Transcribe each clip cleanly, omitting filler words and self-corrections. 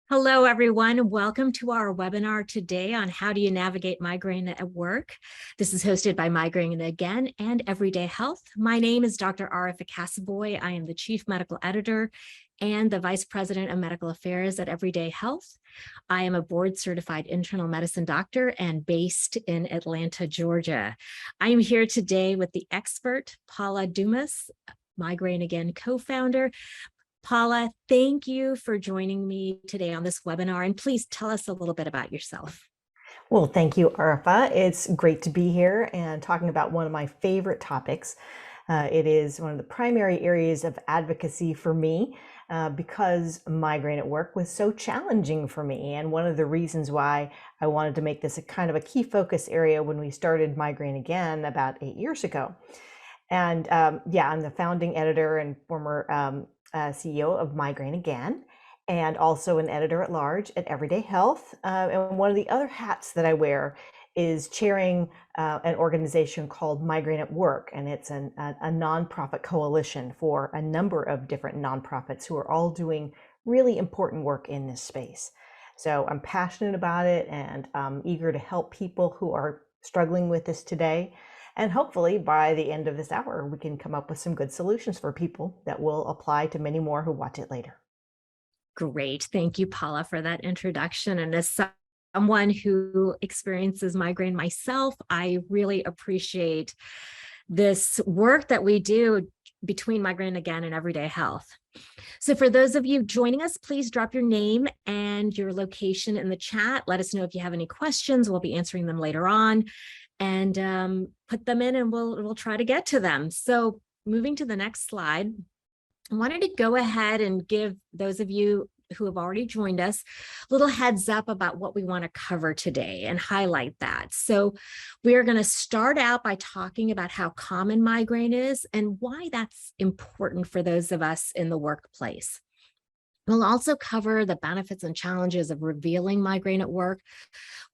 Hello, everyone. Welcome to our webinar today on how do you navigate migraine at work. This is hosted by Migraine Again and Everyday Health. My name is Dr. Arifa Casaboy. I am the Chief Medical Editor and the Vice President of Medical Affairs at Everyday Health. I am a board-certified internal medicine doctor and based in Atlanta, Georgia. I am here today with the expert, Paula Dumas, Migraine Again co-founder. Paula, thank you for joining me today on this webinar, and please tell us a little bit about yourself. Well, thank you, Arifa. It's great to be here and talking about one of my favorite topics. It is one of the primary areas of advocacy for me because migraine at work was so challenging for me. And one of the reasons why I wanted to make this a kind of a key focus area when we started Migraine Again about 8 years ago. And yeah, I'm the founding editor and former CEO of Migraine Again, and also an editor at large at Everyday Health. And one of the other hats that I wear is chairing an organization called Migraine at Work, and it's a nonprofit coalition for a number of different nonprofits who are all doing really important work in this space. So I'm passionate about it and eager to help people who are struggling with this today. And hopefully by the end of this hour, we can come up with some good solutions for people that will apply to many more who watch it later. Great. Thank you, Paula, for that introduction. And as someone who experiences migraine myself, I really appreciate this work that we do between Migraine Again and Everyday Health. So for those of you joining us, please drop your name and your location in the chat. Let us know if you have any questions. We'll be answering them later on, and put them in and we'll try to get to them. So moving to the next slide, I wanted to go ahead and give those of you who have already joined us a little heads up about what we want to cover today and highlight that. So we are going to start out by talking about how common migraine is and why that's important for those of us in the workplace. We'll also cover the benefits and challenges of revealing migraine at work.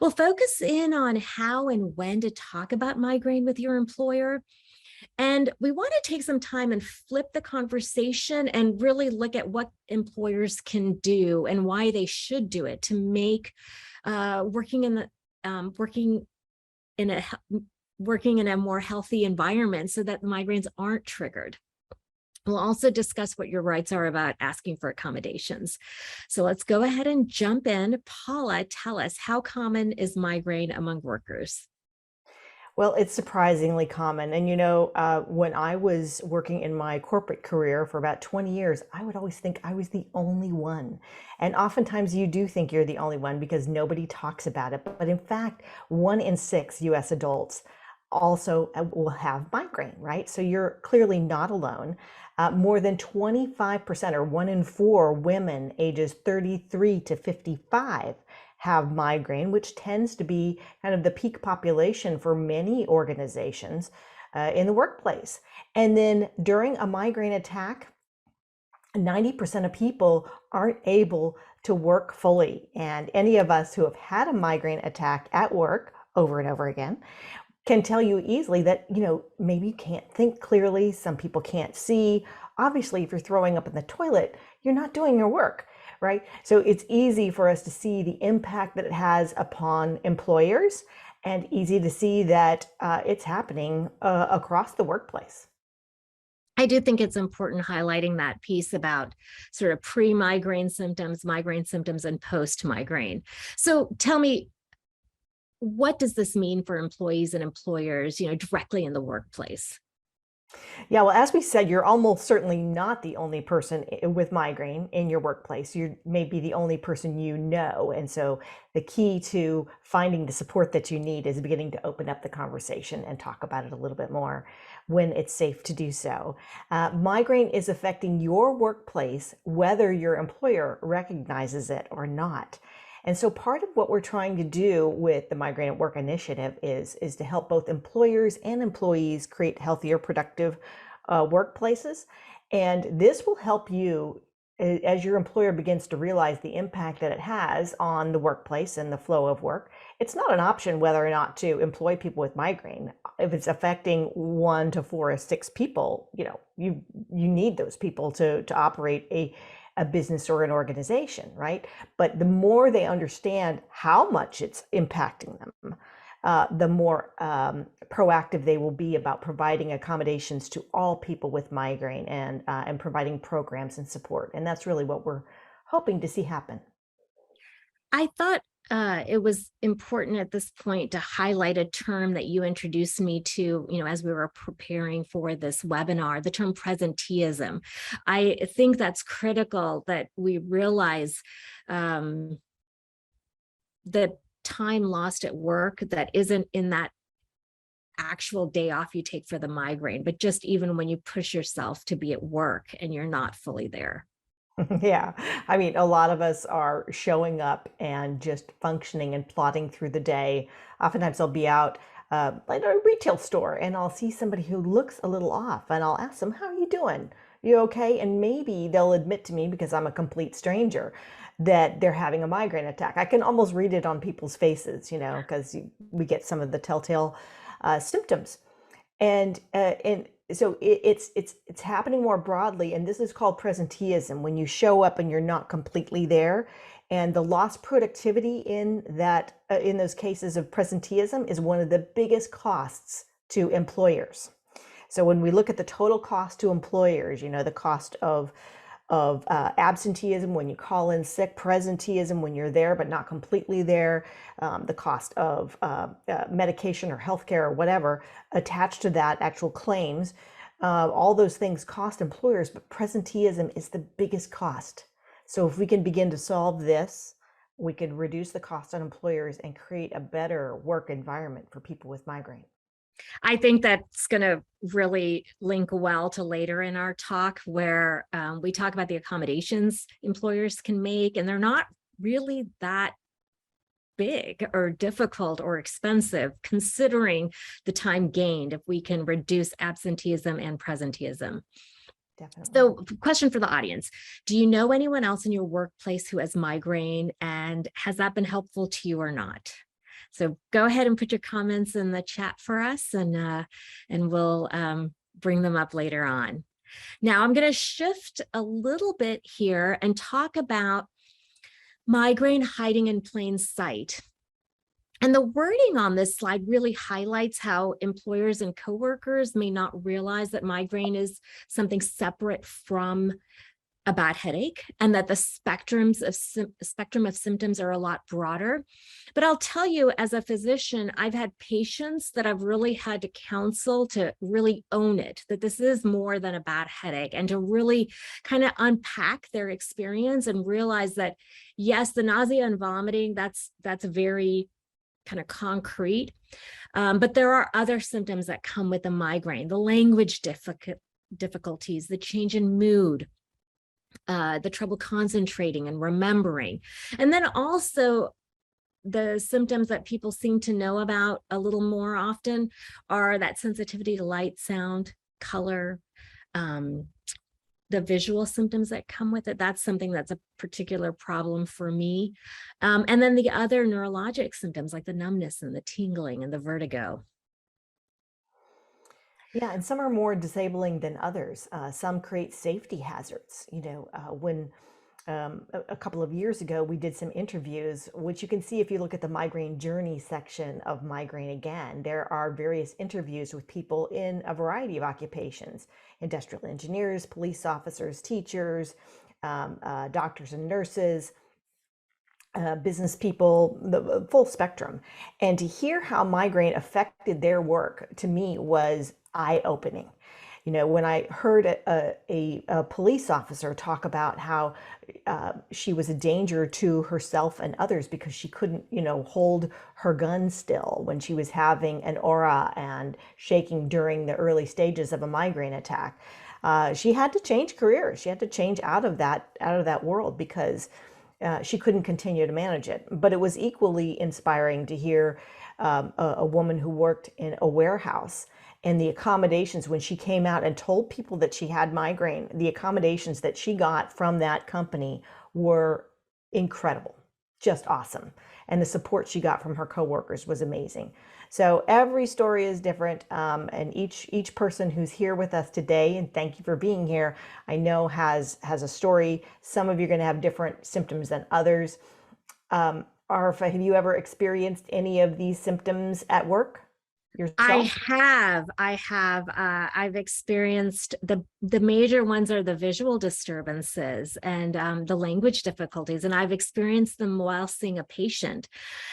We'll focus in on how and when to talk about migraine with your employer. And we want to take some time and flip the conversation and really look at what employers can do and why they should do it to make working in a more healthy environment so that migraines aren't triggered. We'll also discuss what your rights are about asking for accommodations. So let's go ahead and jump in. Paula, tell us, how common is migraine among workers? Well, it's surprisingly common. And when I was working in my corporate career for about 20 years, I would always think I was the only one. And oftentimes you do think you're the only one because nobody talks about it. But in fact, 1 in 6 US adults also will have migraine, right? So you're clearly not alone. More than 25%, or 1 in 4 women ages 33 to 55 have migraine, which tends to be kind of the peak population for many organizations in the workplace. And then during a migraine attack, 90% of people aren't able to work fully. And any of us who have had a migraine attack at work over and over again can tell you easily that, maybe you can't think clearly. Some people can't see. Obviously, if you're throwing up in the toilet, you're not doing your work, right? So it's easy for us to see the impact that it has upon employers, and easy to see that it's happening across the workplace. I do think it's important highlighting that piece about sort of pre-migraine symptoms, migraine symptoms, and post-migraine. So tell me, what does this mean for employees and employers, directly in the workplace? Yeah, well, as we said, you're almost certainly not the only person with migraine in your workplace. You may be the only person you know. And so the key to finding the support that you need is beginning to open up the conversation and talk about it a little bit more when it's safe to do so. Migraine is affecting your workplace, whether your employer recognizes it or not. And so part of what we're trying to do with the Migraine at Work initiative is to help both employers and employees create healthier, productive workplaces. And this will help you as your employer begins to realize the impact that it has on the workplace and the flow of work. It's not an option whether or not to employ people with migraine. If it's affecting 1 to 4 or 6 people, you need those people to operate a business or an organization, right? But the more they understand how much it's impacting them, the more proactive they will be about providing accommodations to all people with migraine and providing programs and support. And that's really what we're hoping to see happen. I thought it was important at this point to highlight a term that you introduced me to, as we were preparing for this webinar, the term presenteeism. I think that's critical that we realize that time lost at work that isn't in that actual day off you take for the migraine, but just even when you push yourself to be at work and you're not fully there. Yeah, I mean, a lot of us are showing up and just functioning and plodding through the day. Oftentimes, I'll be out at a retail store and I'll see somebody who looks a little off, and I'll ask them, "How are you doing? You okay?" And maybe they'll admit to me, because I'm a complete stranger, that they're having a migraine attack. I can almost read it on people's faces, because we get some of the telltale symptoms. And so it's happening more broadly, and this is called presenteeism, when you show up and you're not completely there. And the lost productivity in that in those cases of presenteeism is one of the biggest costs to employers. So when we look at the total cost to employers, the cost of absenteeism when you call in sick, presenteeism when you're there but not completely there, the cost of medication or healthcare or whatever attached to that, actual claims, all those things cost employers, but presenteeism is the biggest cost. So if we can begin to solve this, we can reduce the cost on employers and create a better work environment for people with migraine. I think that's going to really link well to later in our talk, where we talk about the accommodations employers can make, and they're not really that big or difficult or expensive, considering the time gained if we can reduce absenteeism and presenteeism. Definitely. So, question for the audience: do you know anyone else in your workplace who has migraine, and has that been helpful to you or not? So go ahead and put your comments in the chat for us, and we'll bring them up later on. Now I'm going to shift a little bit here and talk about migraine hiding in plain sight. And the wording on this slide really highlights how employers and coworkers may not realize that migraine is something separate from a bad headache, and that the spectrum of symptoms are a lot broader. But I'll tell you, as a physician, I've had patients that I've really had to counsel to really own it, that this is more than a bad headache, and to really kind of unpack their experience and realize that, yes, the nausea and vomiting, that's very kind of concrete. But there are other symptoms that come with the migraine: the language difficulties, the change in mood, the trouble concentrating and remembering. And then also the symptoms that people seem to know about a little more often are that sensitivity to light, sound, color, the visual symptoms that come with it. That's something that's a particular problem for me. And then the other neurologic symptoms like the numbness and the tingling and the vertigo. Yeah, and some are more disabling than others. Some create safety hazards. When a couple of years ago, we did some interviews, which you can see if you look at the migraine journey section of Migraine Again. There are various interviews with people in a variety of occupations: industrial engineers, police officers, teachers, doctors and nurses, business people, the full spectrum. And to hear how migraine affected their work, to me, was eye-opening. When I heard a police officer talk about how she was a danger to herself and others because she couldn't, hold her gun still when she was having an aura and shaking during the early stages of a migraine attack, she had to change careers. She had to change out of that world because she couldn't continue to manage it. But it was equally inspiring to hear a woman who worked in a warehouse, and the accommodations, when she came out and told people that she had migraine, the accommodations that she got from that company were incredible, just awesome. And the support she got from her coworkers was amazing. So every story is different, and each person who's here with us today, and thank you for being here, I know has a story. Some of you are going to have different symptoms than others. Arfa, have you ever experienced any of these symptoms at work yourself? I've experienced the major ones are the visual disturbances and the language difficulties, and I've experienced them while seeing a patient.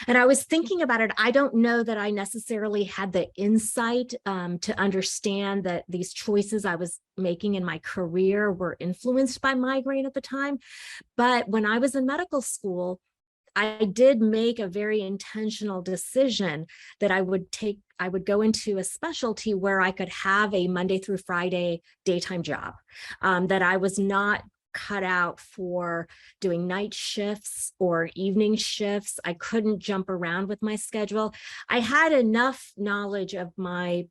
And I was thinking about it. I don't know that I necessarily had the insight to understand that these choices I was making in my career were influenced by migraine at the time. But when I was in medical school, I did make a very intentional decision that I would go into a specialty where I could have a Monday through Friday daytime job, that I was not cut out for doing night shifts or evening shifts. I couldn't jump around with my schedule. I had enough knowledge of my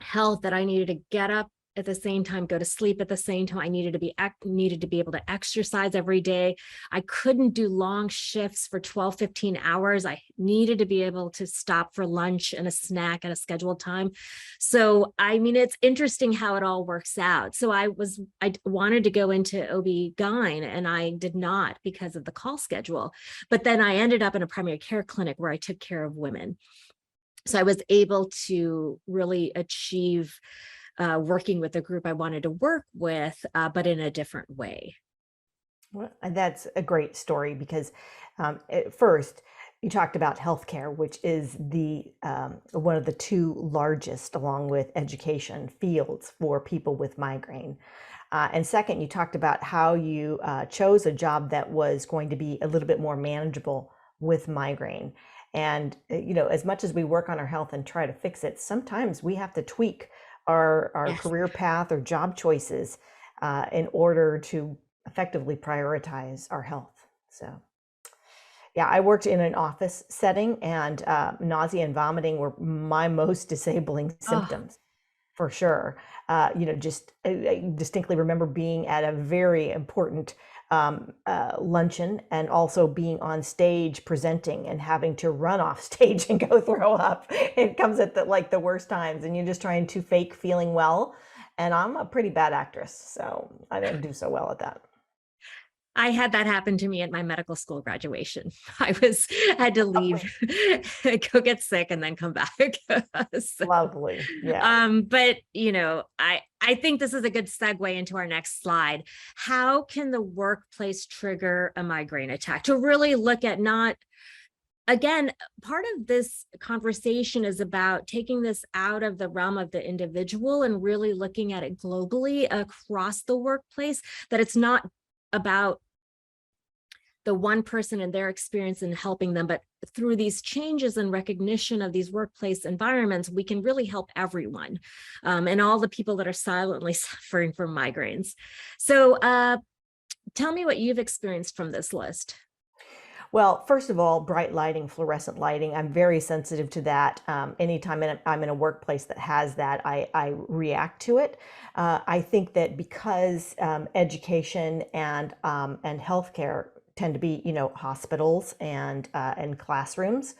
health that I needed to get up at the same time, go to sleep at the same time. I needed to be able to exercise every day. I couldn't do long shifts for 12, 15 hours. I needed to be able to stop for lunch and a snack at a scheduled time. So, I mean, it's interesting how it all works out. So I wanted to go into OB-GYN, and I did not because of the call schedule. But then I ended up in a primary care clinic where I took care of women. So I was able to really achieve working with the group I wanted to work with, but in a different way. Well, and that's a great story because at first you talked about healthcare, which is the one of the two largest, along with education, fields for people with migraine. And second, you talked about how you chose a job that was going to be a little bit more manageable with migraine. And as much as we work on our health and try to fix it, sometimes we have to tweak our Yes. career path or job choices in order to effectively prioritize our health. So, yeah, I worked in an office setting, and nausea and vomiting were my most disabling Oh, symptoms for sure. I distinctly remember being at a very important luncheon and also being on stage presenting and having to run off stage and go throw up. It comes at the worst times, and you're just trying to fake feeling well. And I'm a pretty bad actress, so I didn't do so well at that. I had that happen to me at my medical school graduation. Had to leave, Lovely. go get sick, and then come back. So, Lovely. Yeah. but I think this is a good segue into our next slide. How can the workplace trigger a migraine attack? To really look at not again, part of this conversation is about taking this out of the realm of the individual and really looking at it globally across the workplace, that it's not about the one person and their experience in helping them, but through these changes and recognition of these workplace environments, we can really help everyone, and all the people that are silently suffering from migraines. So tell me what you've experienced from this list. Well, first of all, bright lighting, fluorescent lighting, I'm very sensitive to that. Anytime I'm in a workplace that has that, I react to it. I think that because education and healthcare tend to be, hospitals and classrooms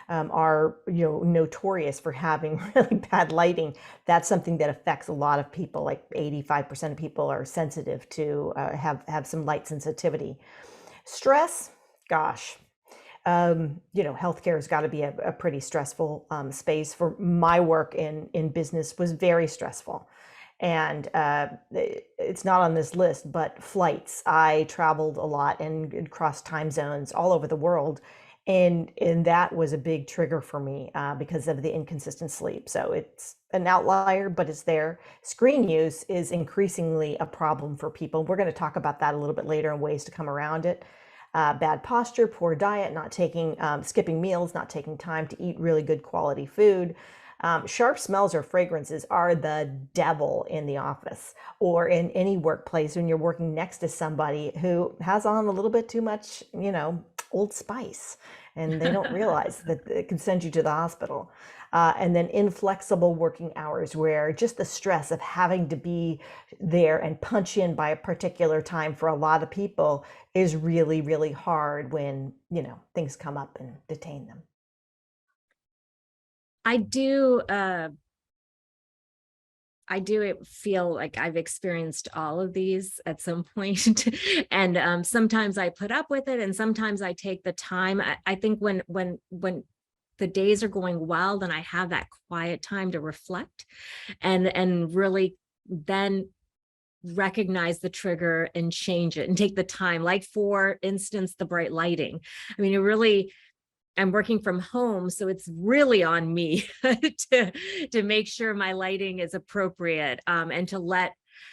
are, notorious for having really bad lighting. That's something that affects a lot of people. Like 85% of people are sensitive to have some light sensitivity. Stress, gosh, healthcare has got to be a pretty stressful space. For my work in business was very stressful. And it's not on this list, but flights. I traveled a lot and crossed time zones all over the world. And that was a big trigger for me because of the inconsistent sleep. So it's an outlier, but it's there. Screen use is increasingly a problem for people. We're going to talk about that a little bit later and ways to come around it. Bad posture, poor diet, skipping meals, not taking time to eat really good quality food. Sharp smells or fragrances are the devil in the office or in any workplace when you're working next to somebody who has on a little bit too much, Old Spice, and they don't realize that it can send you to the hospital. And then inflexible working hours, where just the stress of having to be there and punch in by a particular time for a lot of people is really, really hard when, things come up and detain them. I do feel like I've experienced all of these at some point. And sometimes I put up with it and sometimes I take the time. I think when the days are going well, then I have that quiet time to reflect and really then recognize the trigger and change it and take the time. Like, for instance, the bright lighting. I mean, it really, I'm working from home, so it's really on me to make sure my lighting is appropriate, and to let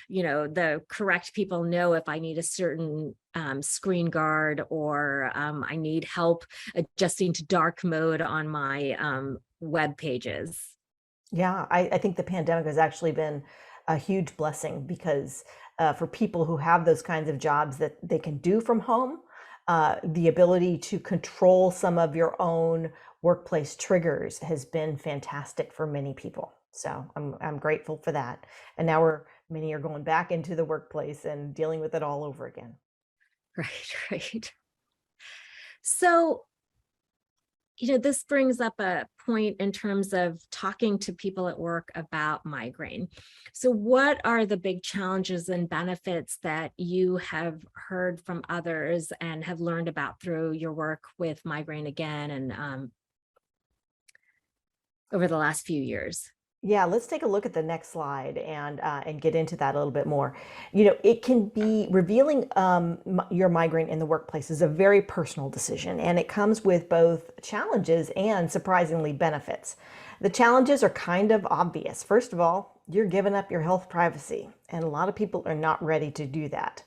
the correct people know if I need a certain screen guard, or I need help adjusting to dark mode on my web pages. Yeah, I think the pandemic has actually been a huge blessing because for people who have those kinds of jobs that they can do from home, the ability to control some of your own workplace triggers has been fantastic for many people. So I'm grateful for that. And now many are going back into the workplace and dealing with it all over again. Right, right. So, this brings up a point in terms of talking to people at work about migraine. So, what are the big challenges and benefits that you have heard from others and have learned about through your work with Migraine Again and over the last few years? Yeah, let's take a look at the next slide and get into that a little bit more. It can be revealing your migraine in the workplace is a very personal decision, and it comes with both challenges and surprisingly benefits. The challenges are kind of obvious. First of all, you're giving up your health privacy, and a lot of people are not ready to do that.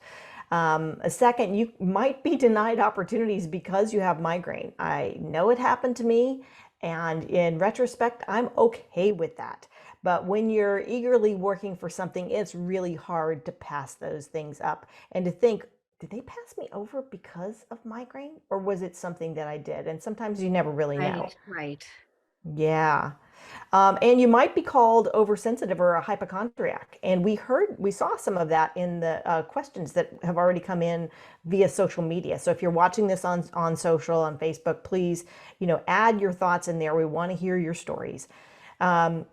A second, you might be denied opportunities because you have migraine. I know it happened to me, and in retrospect, I'm okay with that. But when you're eagerly working for something, it's really hard to pass those things up and to think, did they pass me over because of migraine, or was it something that I did? And sometimes you never really know. Right, right. Yeah. And you might be called oversensitive or a hypochondriac. And we saw some of that in the questions that have already come in via social media. So if you're watching this on social, on Facebook, please, add your thoughts in there. We want to hear your stories. Um,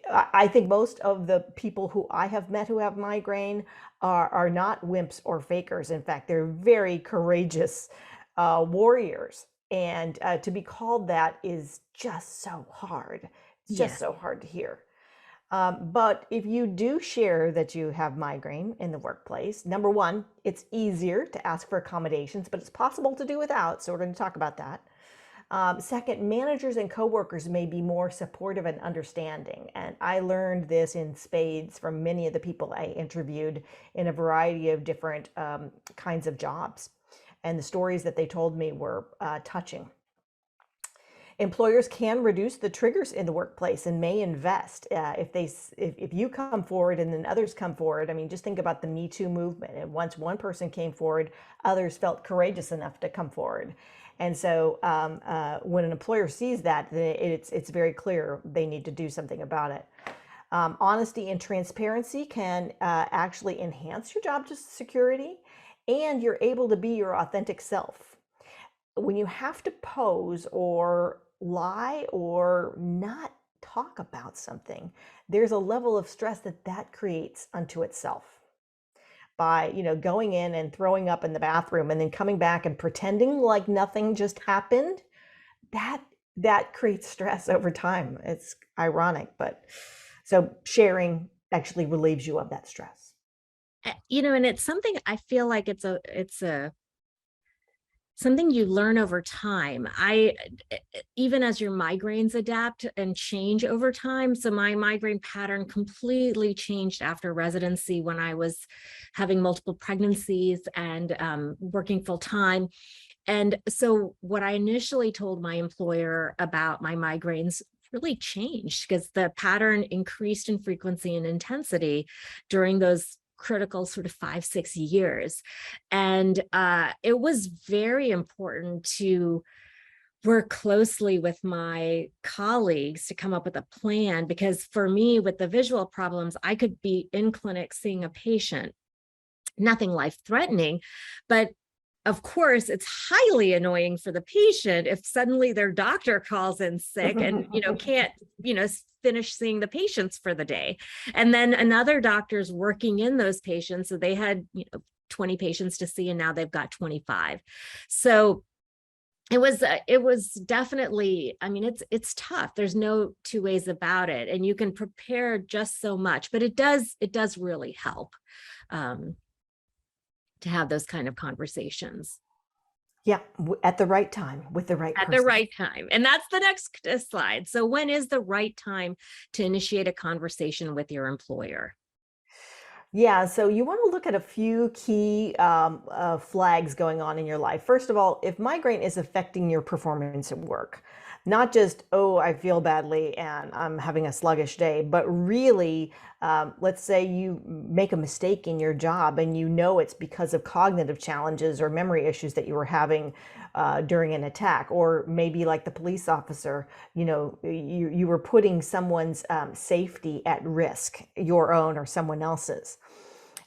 I think most of the people who I have met who have migraine are not wimps or fakers. In fact, they're very courageous warriors. And to be called that is just so hard. It's just Yes. so hard to hear. But if you do share that you have migraine in the workplace, number one, it's easier to ask for accommodations, but it's possible to do without. So we're going to talk about that. Second, managers and coworkers may be more supportive and understanding. And I learned this in spades from many of the people I interviewed in a variety of different kinds of jobs. And the stories that they told me were touching. Employers can reduce the triggers in the workplace and may invest if you come forward and then others come forward. I mean, just think about the Me Too movement. And once one person came forward, others felt courageous enough to come forward. And so when an employer sees that, then it's very clear they need to do something about it. Honesty and transparency can actually enhance your job security, and you're able to be your authentic self. When you have to pose or lie or not talk about something, there's a level of stress that creates unto itself. By going in and throwing up in the bathroom and then coming back and pretending like nothing just happened, that that creates stress over time. It's ironic, but so sharing actually relieves you of that stress. And it's something I feel like it's a something you learn over time. Even as your migraines adapt and change over time. So my migraine pattern completely changed after residency when I was having multiple pregnancies and working full time. And so what I initially told my employer about my migraines really changed because the pattern increased in frequency and intensity during those critical sort of 5-6 years. And it was very important to work closely with my colleagues to come up with a plan, because for me, with the visual problems, I could be in clinic seeing a patient, nothing life-threatening, but of course, it's highly annoying for the patient if suddenly their doctor calls in sick and, can't, finish seeing the patients for the day. And then another doctor's working in those patients. So they had, 20 patients to see, and now they've got 25. So it was definitely, I mean, it's tough. There's no two ways about it. And you can prepare just so much, but it does really help. To have those kind of conversations Yeah, at the right time with the right at the person. right time. And that's the next slide. So when is the right time to initiate a conversation with your employer? Yeah, so you want to look at a few key flags going on in your life. First of all, if migraine is affecting your performance at work, not just, oh, I feel badly and I'm having a sluggish day, but really, let's say you make a mistake in your job and you know it's because of cognitive challenges or memory issues that you were having during an attack, or maybe like the police officer, you were putting someone's safety at risk, your own or someone else's.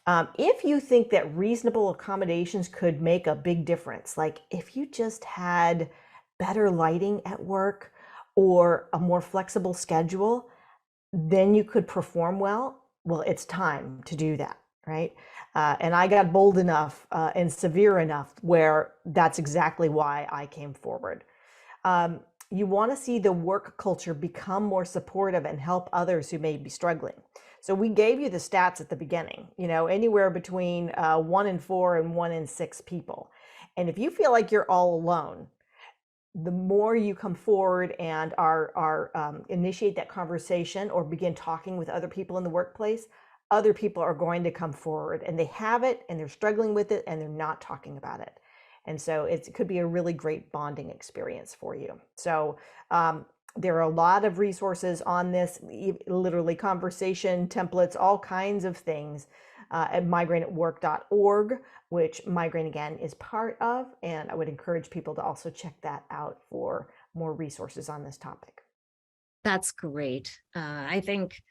If you think that reasonable accommodations could make a big difference, like if you just had better lighting at work or a more flexible schedule, then you could perform well. Well, it's time to do that, right? And I got bold enough and severe enough where that's exactly why I came forward. You want to see the work culture become more supportive and help others who may be struggling. So we gave you the stats at the beginning, anywhere between 1 in 4 and 1 in 6 people. And if you feel like you're all alone, the more you come forward and initiate that conversation or begin talking with other people in the workplace, other people are going to come forward, and they have it and they're struggling with it and they're not talking about it. And so it could be a really great bonding experience for you. So there are a lot of resources on this, literally conversation templates, all kinds of things at migraineatwork.org, which Migraine, again, is part of. And I would encourage people to also check that out for more resources on this topic. That's great. I think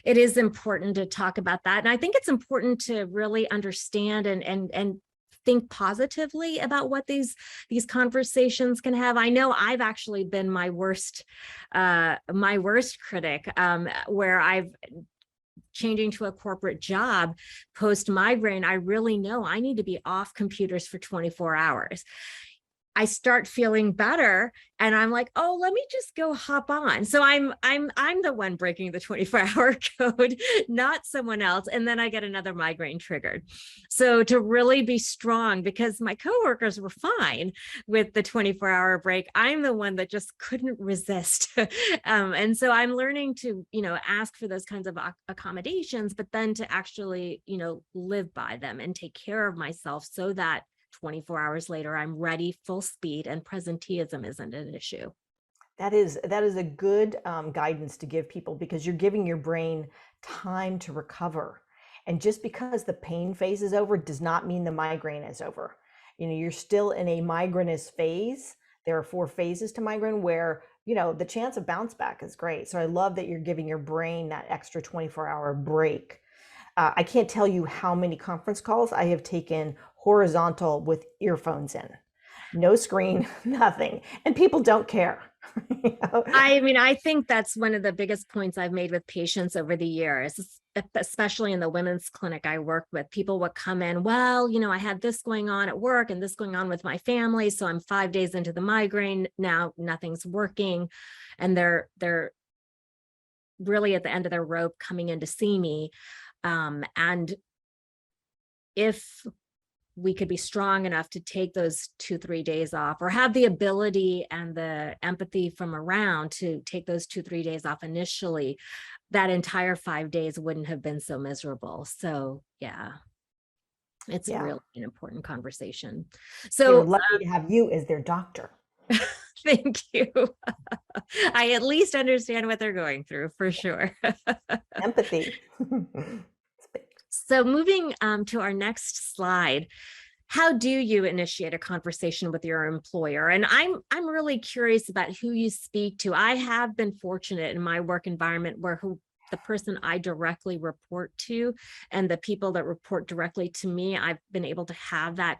it is important to talk about that. And I think it's important to really understand and think positively about what these conversations can have. I know I've actually been my worst critic, where I've changing to a corporate job post migraine. I really know I need to be off computers for 24 hours. I start feeling better and I'm like, oh, let me just go hop on. So I'm the one breaking the 24-hour code, not someone else. And then I get another migraine triggered. So to really be strong, because my coworkers were fine with the 24-hour break, I'm the one that just couldn't resist. And so I'm learning to, ask for those kinds of accommodations, but then to actually, live by them and take care of myself so that 24 hours later, I'm ready, full speed, and presenteeism isn't an issue. That is a good guidance to give people, because you're giving your brain time to recover. And just because the pain phase is over does not mean the migraine is over. You're still in a migrainous phase. There are 4 phases to migraine where, the chance of bounce back is great. So I love that you're giving your brain that extra 24-hour break. I can't tell you how many conference calls I have taken horizontal with earphones in, no screen, nothing, and people don't care. I mean, I think that's one of the biggest points I've made with patients over the years, especially in the women's clinic I work with. People would come in, well, I had this going on at work and this going on with my family, so I'm 5 days into the migraine now, nothing's working, and they're really at the end of their rope coming in to see me. And if we could be strong enough to take those 2-3 days off, or have the ability and the empathy from around to take those 2-3 days off initially, that entire 5 days wouldn't have been so miserable. So yeah, it's really an important conversation. So they're lucky to have you as their doctor. Thank you. I at least understand what they're going through, for sure. Empathy. So moving to our next slide, how do you initiate a conversation with your employer? And I'm really curious about who you speak to. I have been fortunate in my work environment where the person I directly report to and the people that report directly to me, I've been able to have that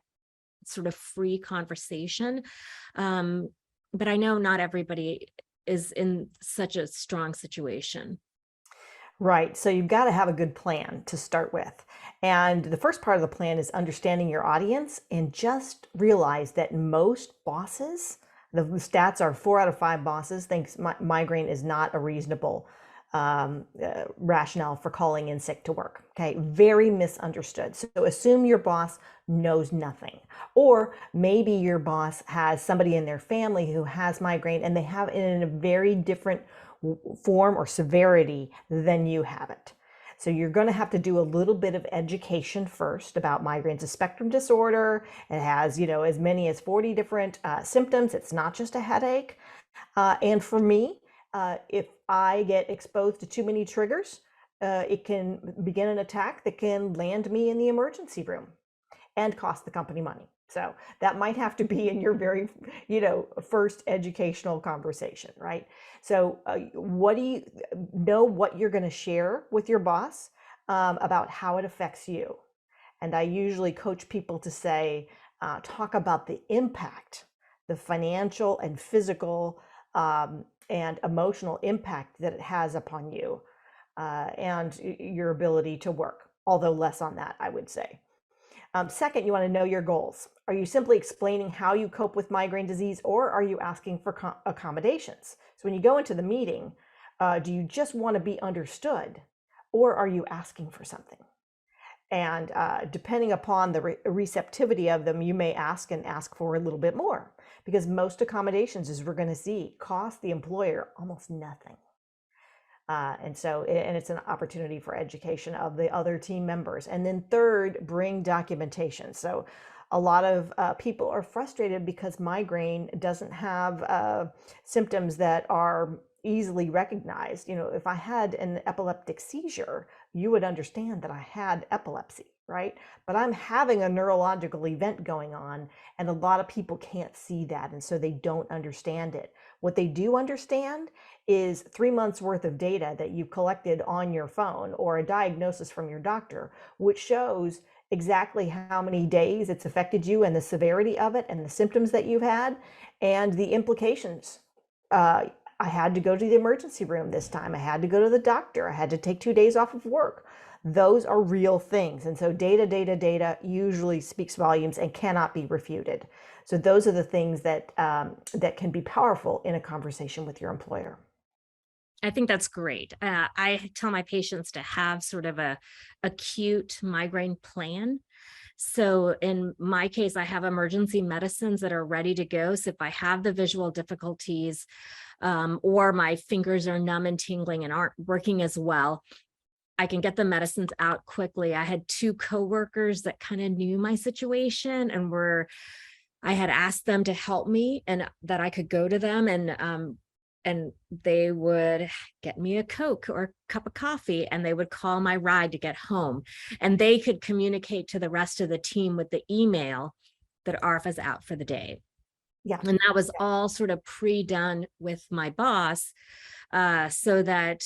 sort of free conversation. Um, but I know not everybody is in such a strong situation. Right. So you've got to have a good plan to start with. And the first part of the plan is understanding your audience and just realize that most bosses, the stats are 4 out of 5 bosses thinks migraine is not a reasonable rationale for calling in sick to work. Okay. Very misunderstood. So assume your boss knows nothing. Or maybe your boss has somebody in their family who has migraine and they have it in a very different form or severity than you have it. So you're going to have to do a little bit of education first about migraines. A spectrum disorder. It has, as many as 40 different symptoms. It's not just a headache. And for me, if I get exposed to too many triggers, it can begin an attack that can land me in the emergency room and cost the company money. So that might have to be in your very, first educational conversation, right? So what do you know what you're going to share with your boss about how it affects you? And I usually coach people to say, talk about the impact, the financial and physical and emotional impact that it has upon you and your ability to work, although less on that, I would say. Second, you want to know your goals. Are you simply explaining how you cope with migraine disease, or are you asking for accommodations? So when you go into the meeting, do you just want to be understood, or are you asking for something? And depending upon the receptivity of them, you may ask for a little bit more, because most accommodations, as we're going to see, cost the employer almost nothing. And it's an opportunity for education of the other team members. And then third, bring documentation. So a lot of people are frustrated because migraine doesn't have symptoms that are easily recognized. If I had an epileptic seizure, you would understand that I had epilepsy, right? But I'm having a neurological event going on, and a lot of people can't see that, and so they don't understand it. What they do understand is 3 months worth of data that you've collected on your phone, or a diagnosis from your doctor, which shows exactly how many days it's affected you and the severity of it and the symptoms that you've had and the implications. I had to go to the emergency room this time. I had to go to the doctor. I had to take 2 days off of work. Those are real things. And so data usually speaks volumes and cannot be refuted. So those are the things that that can be powerful in a conversation with your employer. I think that's great. I tell my patients to have sort of a acute migraine plan. So in my case, I have emergency medicines that are ready to go. So if I have the visual difficulties or my fingers are numb and tingling and aren't working as well, I can get the medicines out quickly. I had 2 coworkers that kind of knew my situation and I had asked them to help me and that I could go to them and they would get me a Coke or a cup of coffee and they would call my ride to get home. And they could communicate to the rest of the team with the email that ARFA's out for the day. Yeah. And that was all sort of pre-done with my boss so that,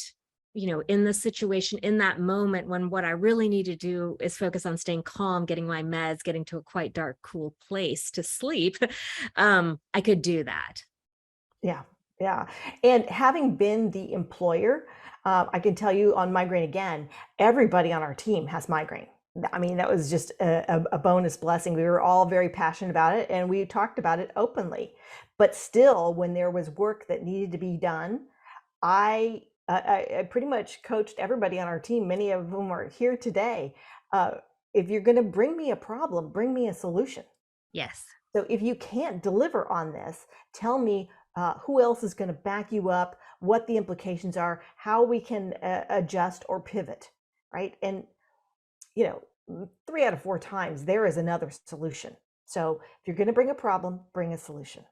in the situation, in that moment when what I really need to do is focus on staying calm, getting my meds, getting to a quite dark, cool place to sleep, I could do that. Yeah, yeah. And having been the employer, I can tell you on Migraine Again, everybody on our team has migraine. I mean, that was just a bonus blessing. We were all very passionate about it and we talked about it openly. But still, when there was work that needed to be done, I pretty much coached everybody on our team, many of whom are here today. Uh, if you're going to bring me a problem, bring me a solution. Yes. So if you can't deliver on this, tell me who else is going to back you up, what the implications are, how we can adjust or pivot, right? And, 3 out of 4 times there is another solution. So if you're going to bring a problem, bring a solution.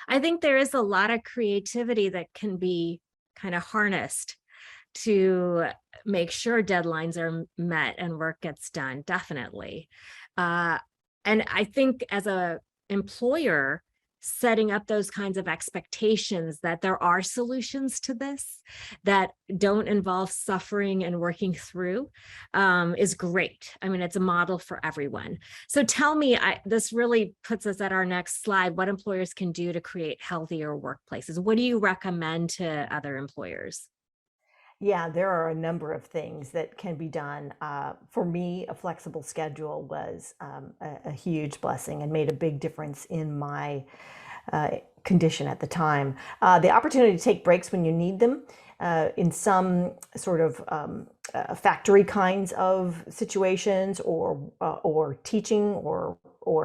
I think there is a lot of creativity that can be kind of harnessed to make sure deadlines are met and work gets done, definitely. Uh, and I think as a employer, setting up those kinds of expectations that there are solutions to this that don't involve suffering and working through is great. I mean, it's a model for everyone. So tell me, this really puts us at our next slide, what employers can do to create healthier workplaces. What do you recommend to other employers? Yeah, there are a number of things that can be done. For me, a flexible schedule was a huge blessing and made a big difference in my condition at the time. The opportunity to take breaks when you need them in some sort of factory kinds of situations, or teaching, or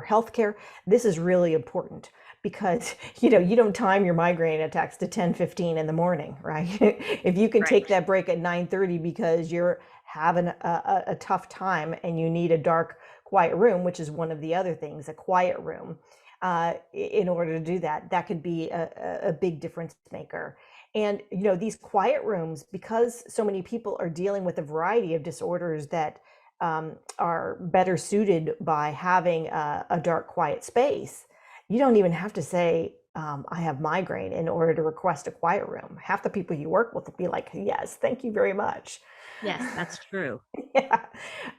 healthcare. This is really important because you don't time your migraine attacks to 10:15 in the morning, right? If you can Right. take that break at 9:30 because you're having a tough time and you need a dark, quiet room, which is one of the other things, a quiet room, in order to do that, that could be a big difference maker. And these quiet rooms, because so many people are dealing with a variety of disorders that are better suited by having a dark, quiet space. You don't even have to say, I have migraine in order to request a quiet room. Half the people you work with will be like, yes, thank you very much. Yes, that's true. Yeah.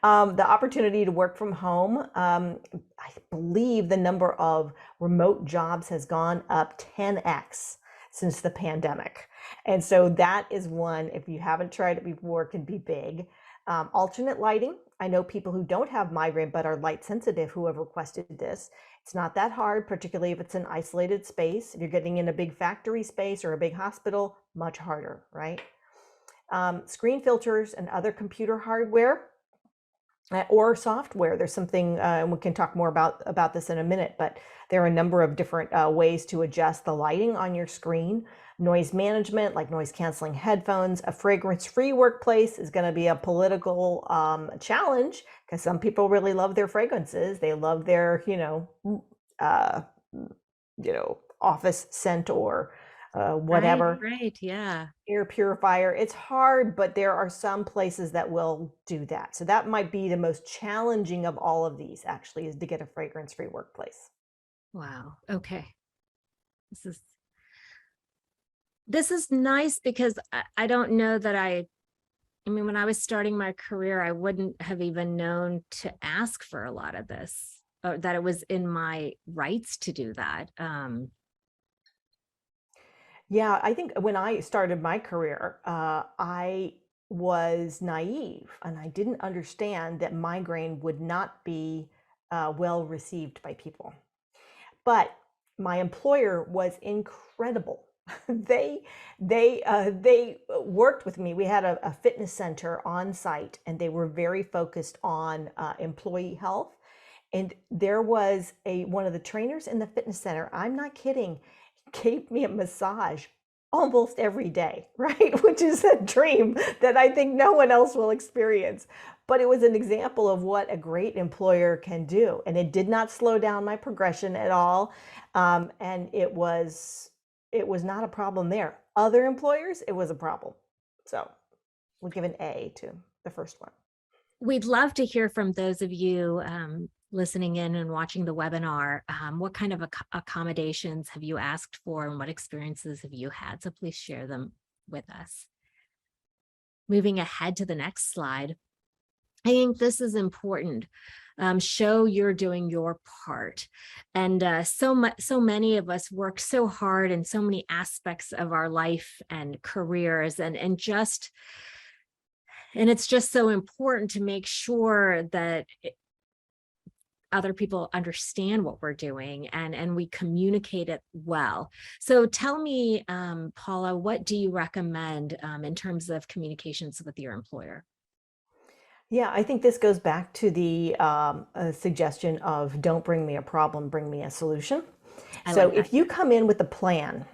The opportunity to work from home. I believe the number of remote jobs has gone up 10x since the pandemic. And so that is one, if you haven't tried it before, can be big. Alternate lighting. I know people who don't have migraine but are light sensitive who have requested this. It's not that hard, particularly if it's an isolated space. If you're getting in a big factory space or a big hospital, much harder, right? Screen filters and other computer hardware or software. There's something, and we can talk more about this in a minute, but there are a number of different ways to adjust the lighting on your screen. Noise management, like noise canceling headphones. A fragrance-free workplace is going to be a political challenge because some people really love their fragrances. They love their, uh, office scent or Right, whatever. right. Yeah. Air purifier. It's hard, but there are some places that will do that. So that might be the most challenging of all of these, actually, is to get a fragrance-free workplace. Wow. Okay. This is this is nice because I don't know that I mean, when I was starting my career, I wouldn't have even known to ask for a lot of this, or that it was in my rights to do that. Yeah, I think when I started my career, I was naive and I didn't understand that migraine would not be well received by people. But my employer was incredible. They they worked with me. We had a fitness center on site, and they were very focused on employee health. And there was a one of the trainers in the fitness center. I'm not kidding. Gave me a massage almost every day, right? Which is a dream that I think no one else will experience. But it was an example of what a great employer can do. And it did not slow down my progression at all. And it was not a problem there. Other employers, it was a problem. So we'll give an A to the first one. We'd love to hear from those of you listening in and watching the webinar. What kind of accommodations have you asked for, and what experiences have you had? So please share them with us. Moving ahead to the next slide. I think this is important. Show you're doing your part. And so many of us work so hard in so many aspects of our life and careers, and it's just so important to make sure that other people understand what we're doing, and we communicate it well. So tell me, Paula, what do you recommend in terms of communications with your employer? Yeah, I think this goes back to the suggestion of don't bring me a problem, bring me a solution. I So like that. if you come in with a plan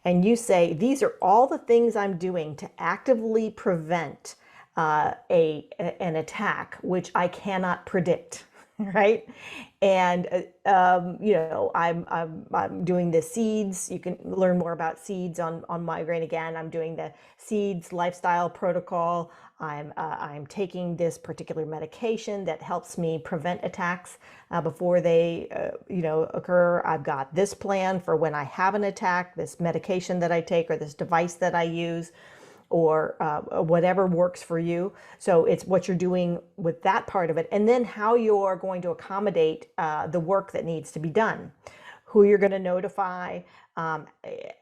and you say, these are all the things I'm doing to actively prevent an attack, which I cannot predict. right? And I'm doing the seeds. You can learn more about seeds on migraine. Again, I'm doing the seeds lifestyle protocol. I'm taking this particular medication that helps me prevent attacks before they occur. I've got this plan for when I have an attack, this medication that I take or this device that I use, or whatever works for you. So it's what you're doing with that part of it, and then how you're going to accommodate the work that needs to be done, who you're going to notify,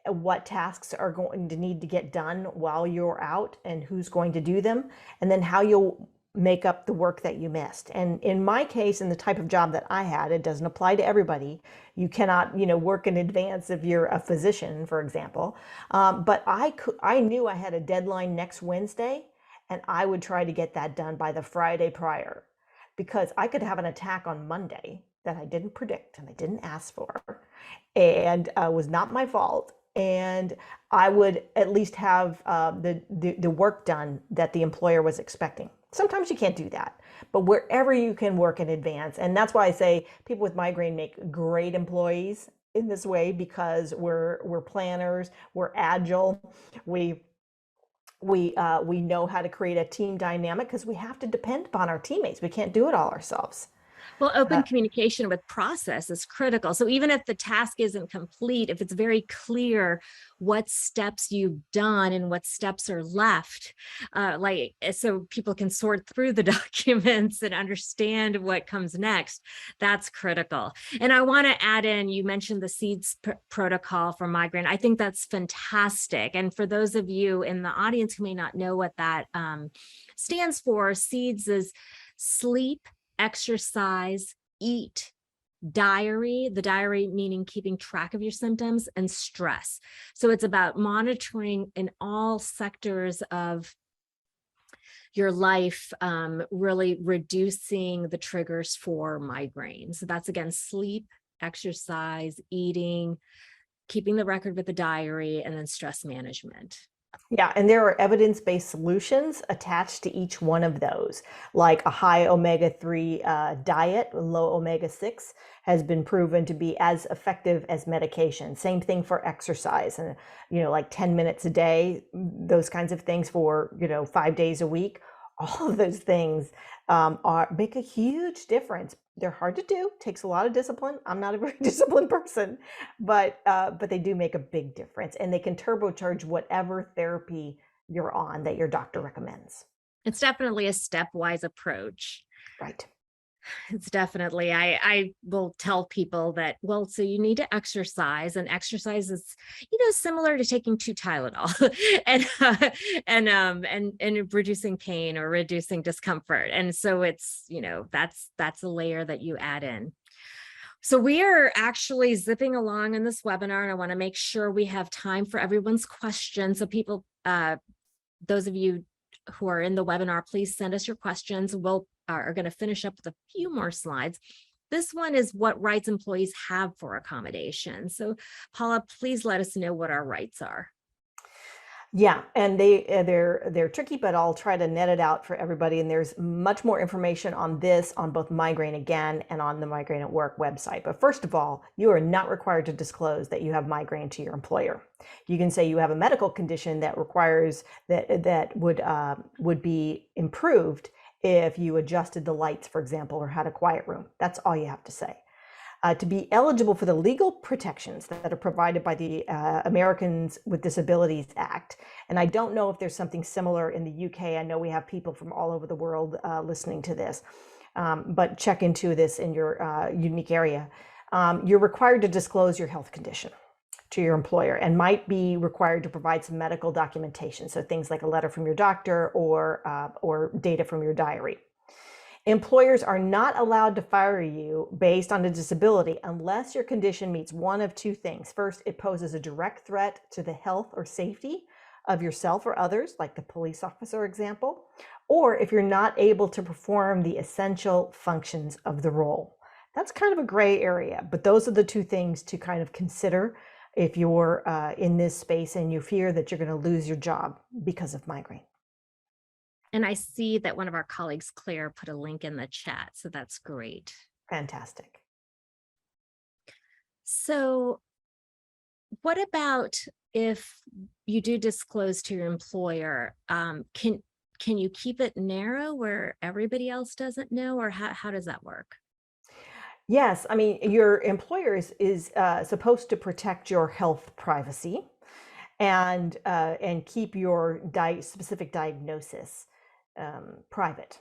what tasks are going to need to get done while you're out, and who's going to do them, and then how you'll make up the work that you missed. And in my case, in the type of job that I had, it doesn't apply to everybody. You cannot, work in advance if you're a physician, for example. But I knew I had a deadline next Wednesday, and I would try to get that done by the Friday prior, because I could have an attack on Monday that I didn't predict and I didn't ask for, and was not my fault. And I would at least have the work done that the employer was expecting. Sometimes you can't do that, but wherever you can work in advance. And that's why I say people with migraine make great employees in this way, because we're planners, we're agile, we we know how to create a team dynamic, because we have to depend upon our teammates. We can't do it all ourselves. Well, Uh, open communication with process is critical. So even if the task isn't complete, if it's very clear what steps you've done and what steps are left, so people can sort through the documents and understand what comes next, that's critical. And I want to add in, you mentioned the SEEDS protocol for migraine. I think that's fantastic. And for those of you in the audience who may not know what that stands for, SEEDS is sleep, exercise, eat, diary, the diary meaning keeping track of your symptoms, and stress. So it's about monitoring in all sectors of your life, really reducing the triggers for migraine. So that's, again, sleep, exercise, eating, keeping the record with the diary, and then stress management. Yeah, and there are evidence-based solutions attached to each one of those, like a high omega-3 diet, low omega-6 has been proven to be as effective as medication. Same thing for exercise, and like 10 minutes a day, those kinds of things for 5 days a week. All of those things make a huge difference. They're hard to do, takes a lot of discipline. I'm not a very disciplined person, but they do make a big difference, and they can turbocharge whatever therapy you're on that your doctor recommends. It's definitely a stepwise approach. Right. It's definitely, I will tell people that, well, so you need to exercise, and exercise is, similar to taking 2 Tylenol and reducing pain or reducing discomfort. And so it's, that's a layer that you add in. So we are actually zipping along in this webinar, and I want to make sure we have time for everyone's questions. So people, those of you who are in the webinar, please send us your questions. We'll are going to finish up with a few more slides. This one is what rights employees have for accommodation. So Paula, please let us know what our rights are. Yeah, and they're tricky, but I'll try to net it out for everybody. And there's much more information on this on both Migraine Again and on the Migraine at Work website. But first of all, you are not required to disclose that you have migraine to your employer. You can say you have a medical condition that requires that would be improved if you adjusted the lights, for example, or had a quiet room. That's all you have to say. To be eligible for the legal protections that are provided by the Americans with Disabilities Act. And I don't know if there's something similar in the UK. I know we have people from all over the world listening to this, but check into this in your unique area. You're required to disclose your health condition to your employer, and might be required to provide some medical documentation. So things like a letter from your doctor or data from your diary. Employers are not allowed to fire you based on a disability unless your condition meets one of 2 things. First, it poses a direct threat to the health or safety of yourself or others, like the police officer example, or if you're not able to perform the essential functions of the role. That's kind of a gray area, but those are the 2 things to kind of consider if you're in this space and you fear that you're going to lose your job because of migraine. And I see that one of our colleagues, Claire, put a link in the chat, so that's great. Fantastic. So what about if you do disclose to your employer, can you keep it narrow where everybody else doesn't know, or how does that work? Yes, I mean, your employer is supposed to protect your health privacy and keep your specific diagnosis private.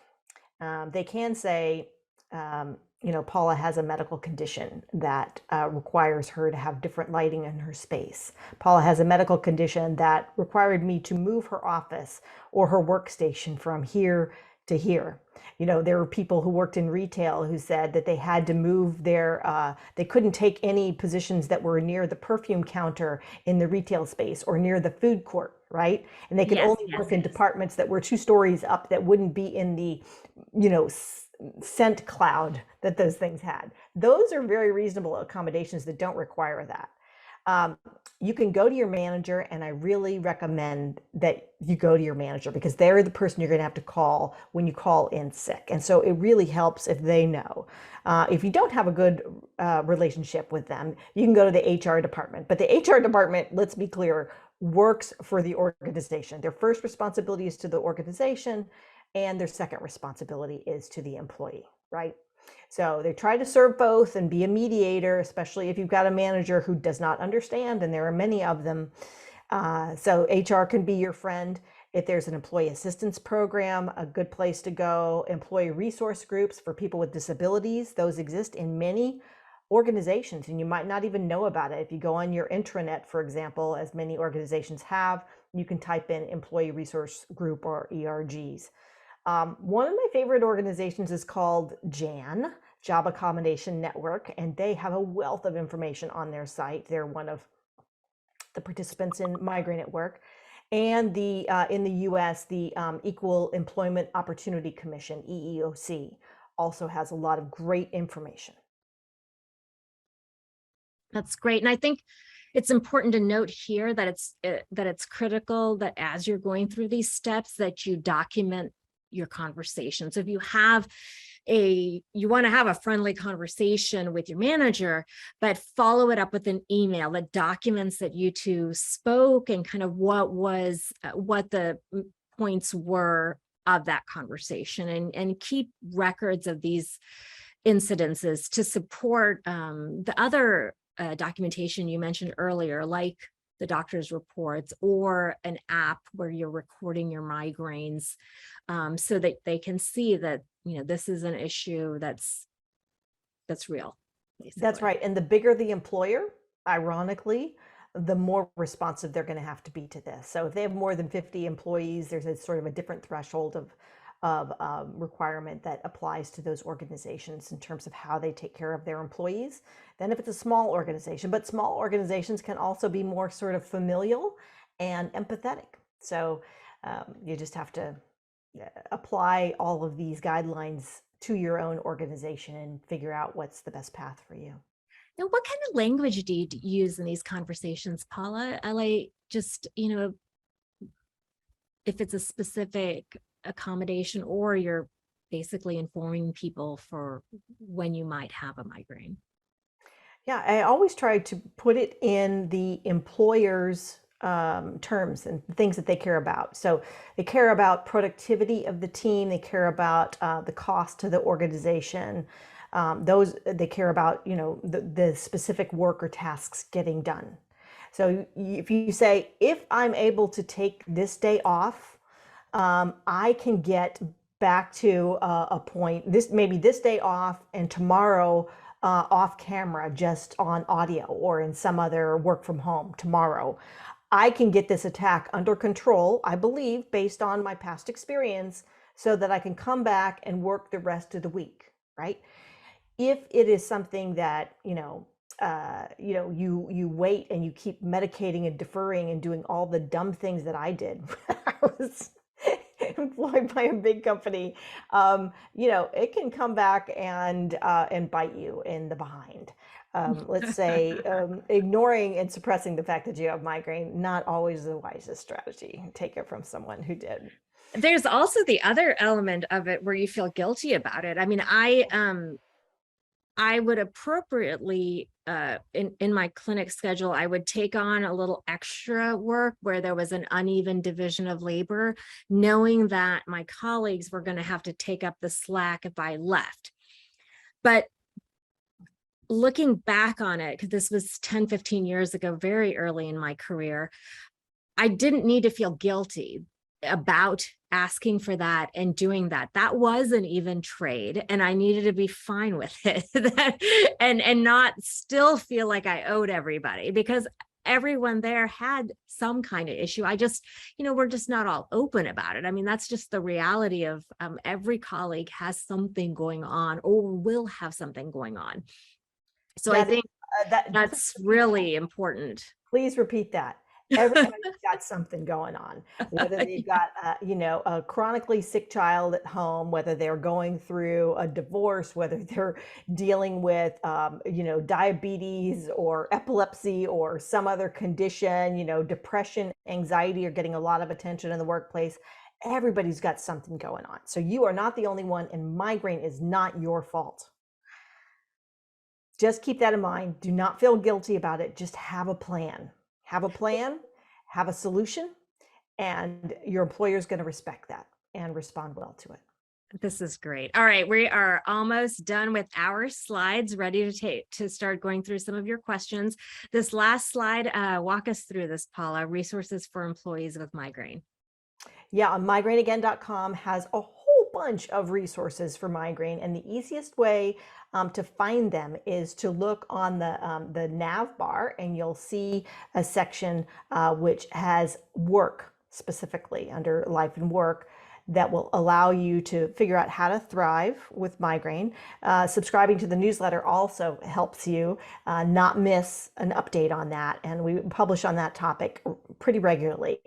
They can say, Paula has a medical condition that requires her to have different lighting in her space. Paula has a medical condition that required me to move her office or her workstation from here to here. There were people who worked in retail who said that they had to move they couldn't take any positions that were near the perfume counter in the retail space or near the food court, right? And they could Yes, only yes, work in departments that were 2 stories up that wouldn't be in the, you know, scent cloud that those things had. Those are very reasonable accommodations that don't require that. Um, you can go to your manager, and I really recommend that you go to your manager because they're the person you're going to have to call when you call in sick. And so it really helps if they know. If you don't have a good relationship with them, you can go to the HR department. But the HR department, let's be clear, works for the organization. Their first responsibility is to the organization, and their second responsibility is to the employee, right? So they try to serve both and be a mediator, especially if you've got a manager who does not understand, and there are many of them. So HR can be your friend. If there's an employee assistance program, a good place to go. Employee resource groups for people with disabilities, those exist in many organizations, and you might not even know about it. If you go on your intranet, for example, as many organizations have, you can type in employee resource group or ERGs. One of my favorite organizations is called JAN, Job Accommodation Network, and they have a wealth of information on their site. They're one of the participants in Migraine at Work. And in the US, the Equal Employment Opportunity Commission, EEOC, also has a lot of great information. that's great. And I think it's important to note here that it's critical that as you're going through these steps that you document your conversation. So if you want to have a friendly conversation with your manager, but follow it up with an email that documents that you two spoke and kind of what the points were of that conversation, and keep records of these incidences to support the other documentation you mentioned earlier, like the doctor's reports or an app where you're recording your migraines, so that they can see that, this is an issue that's real, basically. That's right. And the bigger the employer, ironically, the more responsive they're going to have to be to this. So if they have more than 50 employees, there's a sort of a different threshold of requirement that applies to those organizations in terms of how they take care of their employees than if it's a small organization. But small organizations can also be more sort of familial and empathetic. So you just have to apply all of these guidelines to your own organization and figure out what's the best path for you. Now, what kind of language do you use in these conversations, Paula? I like just, if it's a specific accommodation or you're basically informing people for when you might have a migraine. Yeah, I always try to put it in the employer's terms and things that they care about. So they care about productivity of the team. They care about the cost to the organization. Those they care about, the specific work or tasks getting done. So if you say, if I'm able to take this day off, I can get back to a point, maybe this day off and tomorrow off camera, just on audio or in some other work from home tomorrow. I can get this attack under control, I believe, based on my past experience, so that I can come back and work the rest of the week, right? If it is something that, you wait and you keep medicating and deferring and doing all the dumb things that I did when I was employed by a big company, it can come back and bite you in the behind. Let's say ignoring and suppressing the fact that you have migraine, not always the wisest strategy. Take it from someone who did. There's also the other element of it where you feel guilty about it. I mean, I would appropriately, in my clinic schedule, I would take on a little extra work where there was an uneven division of labor, knowing that my colleagues were going to have to take up the slack if I left. But looking back on it, because this was 10, 15 years ago, very early in my career, I didn't need to feel guilty about asking for that and doing that. That was an even trade, and I needed to be fine with it and not still feel like I owed everybody, because everyone there had some kind of issue. I just, we're just not all open about it. I mean, that's just the reality of every colleague has something going on or will have something going on. So I That is, think please that's repeat that. really important. Please repeat that. Everybody's got something going on, whether they've got, a chronically sick child at home, whether they're going through a divorce, whether they're dealing with, diabetes or epilepsy or some other condition, depression, anxiety are getting a lot of attention in the workplace. Everybody's got something going on. So you are not the only one, and migraine is not your fault. Just keep that in mind. Do not feel guilty about it. Just have a plan. Have a plan, have a solution, and your employer is going to respect that and respond well to it. This is great. All right, we are almost done with our slides, ready to start going through some of your questions. This last slide, walk us through this, Paula. Resources for employees with migraine. Yeah, migraineagain.com has a whole bunch of resources for migraine, and the easiest way to find them is to look on the nav bar, and you'll see a section which has work specifically under life and work that will allow you to figure out how to thrive with migraine. Subscribing to the newsletter also helps you not miss an update on that, and we publish on that topic pretty regularly.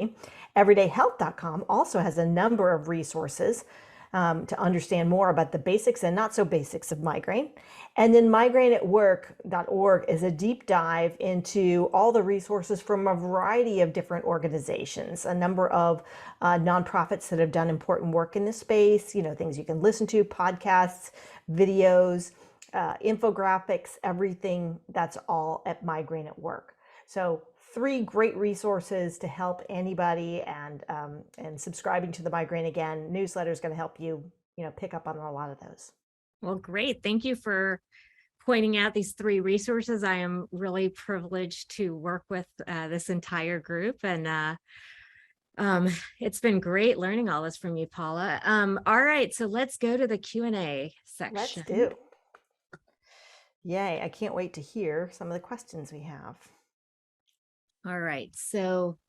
Everydayhealth.com also has a number of resources to understand more about the basics and not so basics of migraine. And then migraineatwork.org is a deep dive into all the resources from a variety of different organizations, a number of nonprofits that have done important work in this space, things you can listen to, podcasts, videos, infographics, everything. That's all at Migraine at Work. So 3 great resources to help anybody, and subscribing to the Migraine Again newsletter is going to help you, pick up on a lot of those. Well, great. Thank you for pointing out these 3 resources. I am really privileged to work with this entire group, and it's been great learning all this from you, Paula. All right, so let's go to the Q&A section. Let's do. Yay, I can't wait to hear some of the questions we have. All right, so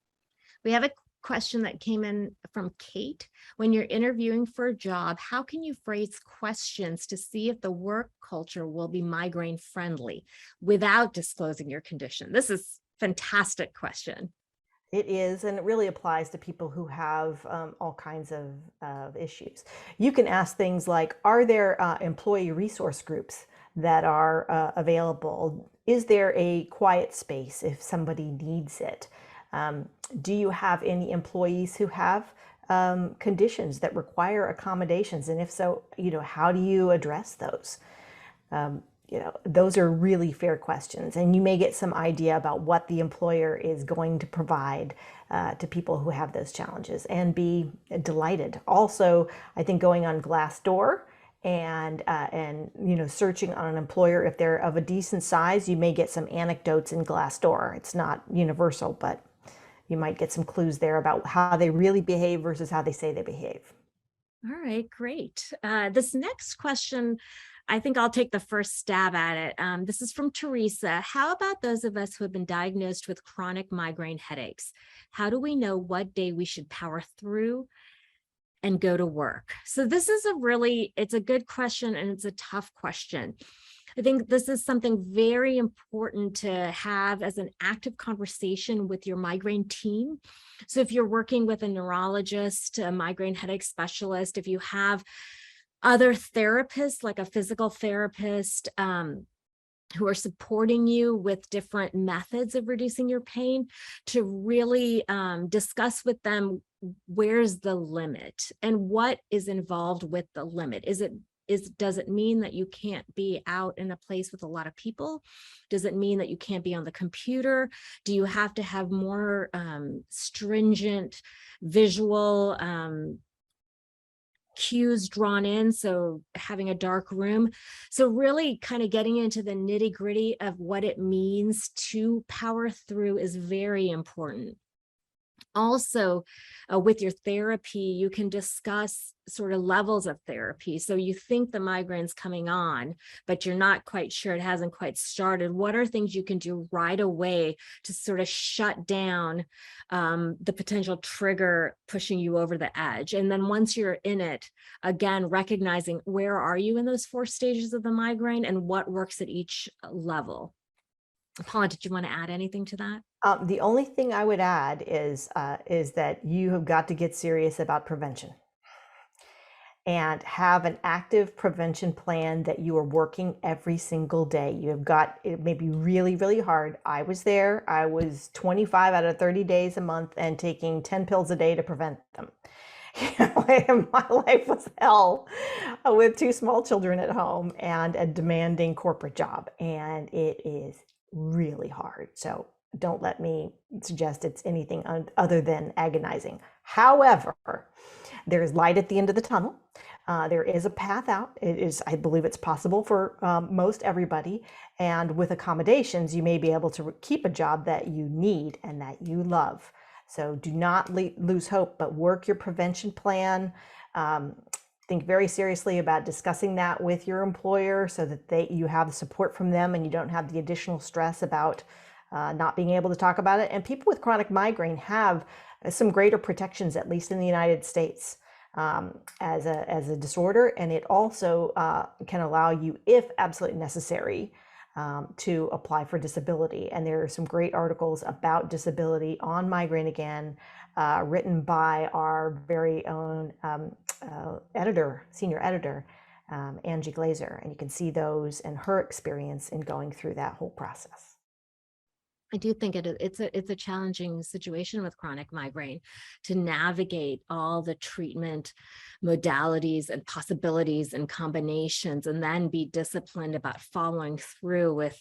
we have a question that came in from Kate. When you're interviewing for a job, how can you phrase questions to see if the work culture will be migraine friendly without disclosing your condition? This is a fantastic question. It is, and it really applies to people who have all kinds of issues. You can ask things like, are there employee resource groups that are available? Is there a quiet space if somebody needs it? Do you have any employees who have conditions that require accommodations? And if so, how do you address those? Those are really fair questions, and you may get some idea about what the employer is going to provide to people who have those challenges, and be delighted. Also, I think going on Glassdoor and searching on an employer, if they're of a decent size, you may get some anecdotes in Glassdoor. It's not universal, but you might get some clues there about how they really behave versus how they say they behave. All right, great. This next question, I think I'll take the first stab at it. This is from Teresa. How about those of us who have been diagnosed with chronic migraine headaches? How do we know what day we should power through and go to work? So this is it's a good question, and it's a tough question. I think this is something very important to have as an active conversation with your migraine team. So if you're working with a neurologist, a migraine headache specialist, if you have other therapists, like a physical therapist, who are supporting you with different methods of reducing your pain, to really discuss with them where's the limit and what is involved with the limit. Is does it mean that you can't be out in a place with a lot of people? Does it mean that you can't be on the computer? Do you have to have more stringent visual cues drawn in, so having a dark room? So really kind of getting into the nitty gritty of what it means to power through is very important. Also, with your therapy, you can discuss sort of levels of therapy. So you think the migraine's coming on, but you're not quite sure, it hasn't quite started. What are things you can do right away to sort of shut down the potential trigger pushing you over the edge? And then once you're in it, again, recognizing where are you in those 4 stages of the migraine and what works at each level. Paula, did you want to add anything to that? The only thing I would add is that you have got to get serious about prevention and have an active prevention plan that you are working every single day. You have got, it may be really, really hard. I was there. I was 25 out of 30 days a month and taking 10 pills a day to prevent them. My life was hell with 2 small children at home and a demanding corporate job. And it is really hard. So don't let me suggest it's anything other than agonizing. However, there is light at the end of the tunnel. There is a path out. It is, I believe it's possible for most everybody. And with accommodations, you may be able to keep a job that you need and that you love. So do not lose hope, but work your prevention plan. Think very seriously about discussing that with your employer so that you have the support from them and you don't have the additional stress about not being able to talk about it. And people with chronic migraine have some greater protections, at least in the United States, as a disorder. And it also can allow you, if absolutely necessary, to apply for disability. And there are some great articles about disability on Migraine Again, written by our very own senior editor, Angie Glazer. And you can see those and her experience in going through that whole process. I do think it's a challenging situation with chronic migraine to navigate all the treatment modalities and possibilities and combinations, and then be disciplined about following through with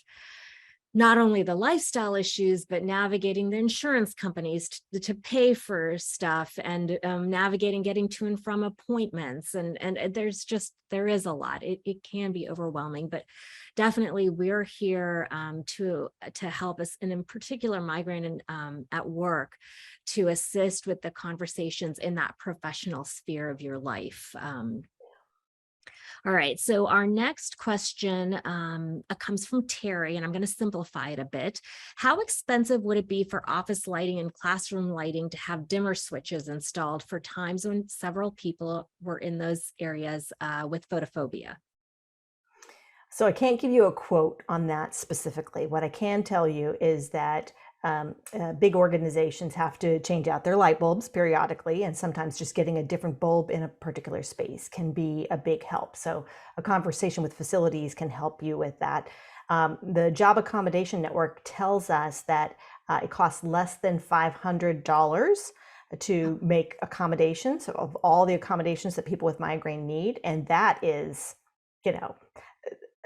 not only the lifestyle issues, but navigating the insurance companies to pay for stuff, and navigating getting to and from appointments. And there is a lot. It can be overwhelming, but definitely we're here to help us, and in particular migraine and at work, to assist with the conversations in that professional sphere of your life. All right, so our next question comes from Terry, and I'm going to simplify it a bit. How expensive would it be for office lighting and classroom lighting to have dimmer switches installed for times when several people were in those areas with photophobia? So I can't give you a quote on that specifically. What I can tell you is that big organizations have to change out their light bulbs periodically, and sometimes just getting a different bulb in a particular space can be a big help. So a conversation with facilities can help you with that. The Job Accommodation Network tells us that it costs less than $500 to make accommodations of all the accommodations that people with migraine need. And that is,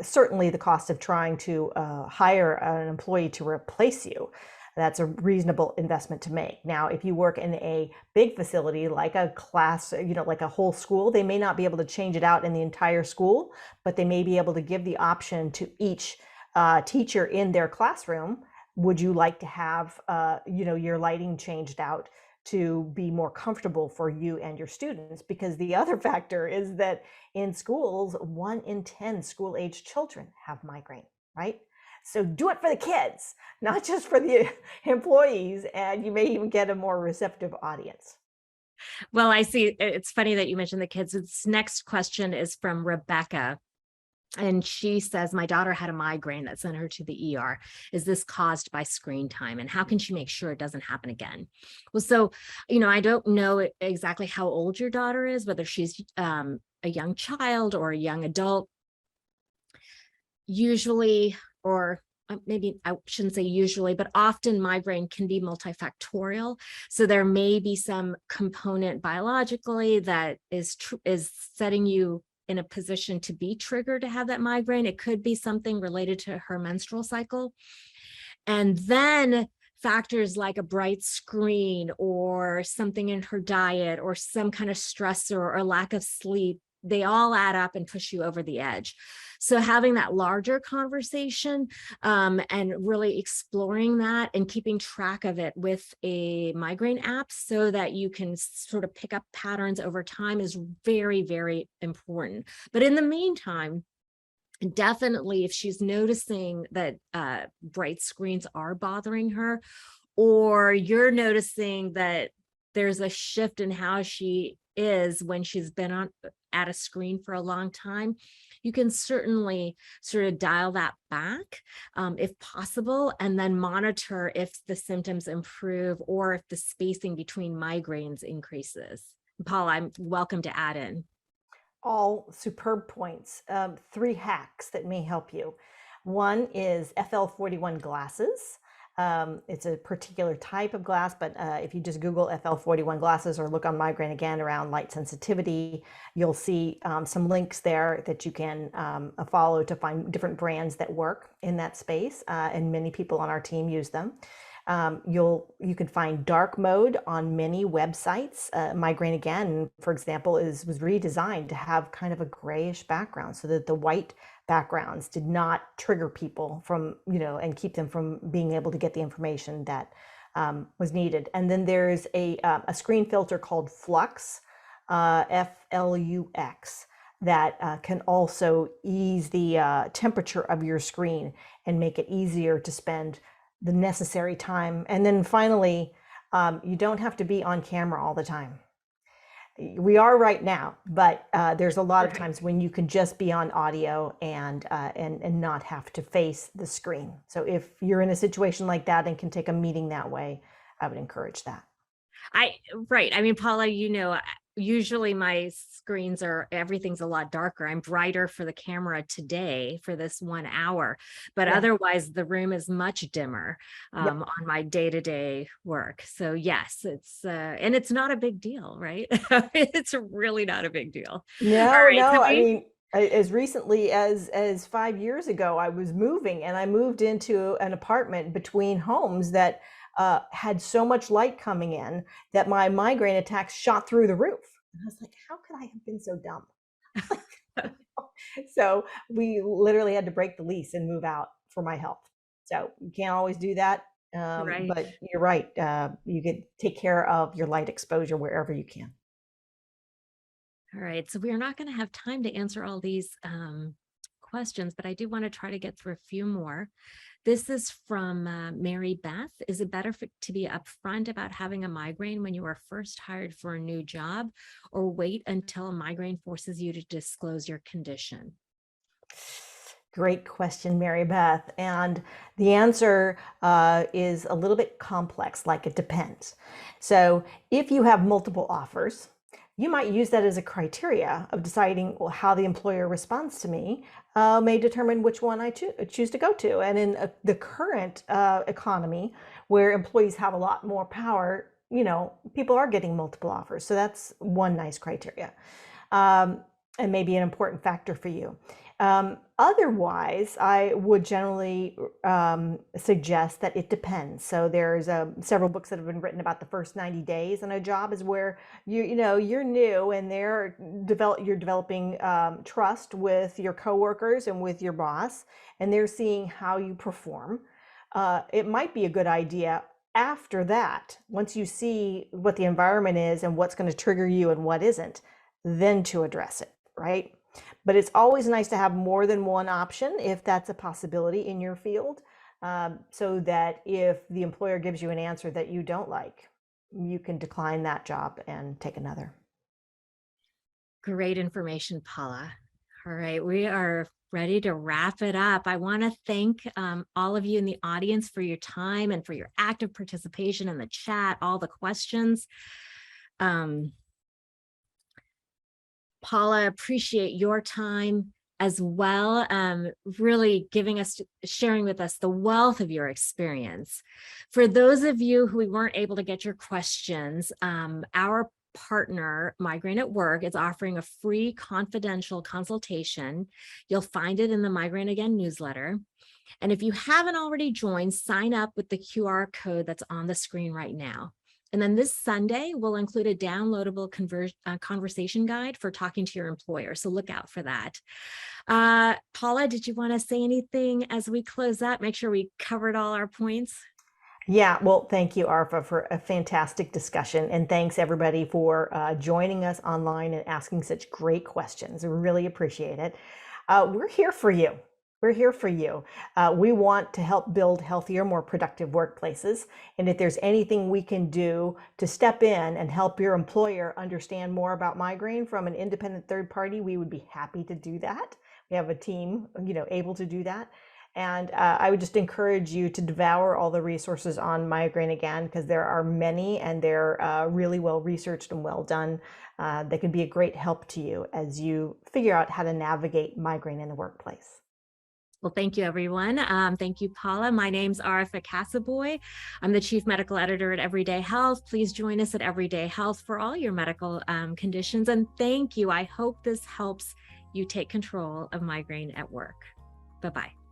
certainly the cost of trying to hire an employee to replace you. That's a reasonable investment to make. Now, if you work in a big facility like a class, like a whole school, they may not be able to change it out in the entire school, but they may be able to give the option to each teacher in their classroom. Would you like to have, your lighting changed out to be more comfortable for you and your students? Because the other factor is that in schools, 1 in 10 school-age children have migraine, right? So do it for the kids, not just for the employees, and you may even get a more receptive audience. Well, I see. It's funny that you mentioned the kids. This next question is from Rebecca. And she says, my daughter had a migraine that sent her to the ER. Is this caused by screen time? And how can she make sure it doesn't happen again? Well, so, I don't know exactly how old your daughter is, whether she's a young child or a young adult. Usually, or maybe I shouldn't say usually, but often migraine can be multifactorial. So there may be some component biologically that is setting you in a position to be triggered to have that migraine. It could be something related to her menstrual cycle. And then factors like a bright screen or something in her diet or some kind of stressor or lack of sleep, they all add up and push you over the edge. So having that larger conversation and really exploring that and keeping track of it with a migraine app so that you can sort of pick up patterns over time is very, very important. But in the meantime, definitely if she's noticing that bright screens are bothering her, or you're noticing that there's a shift in how she is when she's been at a screen for a long time, you can certainly sort of dial that back if possible, and then monitor if the symptoms improve or if the spacing between migraines increases. Paula, I'm welcome to add in. All superb points. 3 hacks that may help you. One is FL41 glasses. It's a particular type of glass, but if you just Google FL41 glasses or look on Migraine Again around light sensitivity, you'll see some links there that you can follow to find different brands that work in that space, and many people on our team use them. You can find dark mode on many websites. Migraine Again, for example, was redesigned to have kind of a grayish background so that the white backgrounds did not trigger people from, and keep them from being able to get the information that was needed. And then there's a screen filter called Flux, FLUX, that can also ease the temperature of your screen and make it easier to spend the necessary time. And then finally, you don't have to be on camera all the time. We are right now, but there's a lot of times when you can just be on audio and not have to face the screen. So if you're in a situation like that and can take a meeting that way, I would encourage that. Right. I mean, Paula, usually my screens everything's a lot darker. I'm brighter for the camera today for this 1 hour, but otherwise the room is much dimmer on my day-to-day work. So yes, and it's not a big deal, right? It's really not a big deal. No, All right, no. I mean, as recently as 5 years ago, I was moving and I moved into an apartment between homes that had so much light coming in that my migraine attacks shot through the roof. And I was like, how could I have been so dumb? So we literally had to break the lease and move out for my health. So you can't always do that. Right. But you're right. You could take care of your light exposure wherever you can. All right. So we are not going to have time to answer all these questions, but I do want to try to get through a few more. This is from Mary Beth. Is it better to be upfront about having a migraine when you are first hired for a new job, or wait until a migraine forces you to disclose your condition? Great question, Mary Beth. And the answer is a little bit complex, like it depends. So if you have multiple offers, you might use that as a criteria of deciding how the employer responds to me may determine which one I choose to go to. And in the current economy, where employees have a lot more power, people are getting multiple offers. So that's one nice criteria, and maybe an important factor for you. Otherwise, I would generally suggest that it depends. So there's several books that have been written about the first 90 days on a job is where you're new and you're developing trust with your coworkers and with your boss, and they're seeing how you perform. It might be a good idea after that, once you see what the environment is and what's going to trigger you and what isn't, then to address it, right? But it's always nice to have more than one option if that's a possibility in your field, so that if the employer gives you an answer that you don't like, you can decline that job and take another. Great information, Paula. All right, we are ready to wrap it up. I want to thank all of you in the audience for your time and for your active participation in the chat, all the questions. Paula, appreciate your time as well, really sharing with us the wealth of your experience. For those of you who we weren't able to get your questions, our partner, Migraine at Work, is offering a free confidential consultation. You'll find it in the Migraine Again newsletter. And if you haven't already joined, sign up with the QR code that's on the screen right now. And then this Sunday, we'll include a downloadable conversation guide for talking to your employer. So look out for that. Paula, did you want to say anything as we close up? Make sure we covered all our points. Yeah, well, thank you, Arfa, for a fantastic discussion. And thanks, everybody, for joining us online and asking such great questions. We really appreciate it. We're here for you. We're here for you. We want to help build healthier, more productive workplaces. And if there's anything we can do to step in and help your employer understand more about migraine from an independent third party, we would be happy to do that. We have a team, able to do that. And I would just encourage you to devour all the resources on Migraine Again, because there are many and they're really well researched and well done. They can be a great help to you as you figure out how to navigate migraine in the workplace. Well, thank you, everyone. Thank you, Paula. My name's Arifa Casaboy. I'm the Chief Medical Editor at Everyday Health. Please join us at Everyday Health for all your medical conditions. And thank you. I hope this helps you take control of migraine at work. Bye-bye.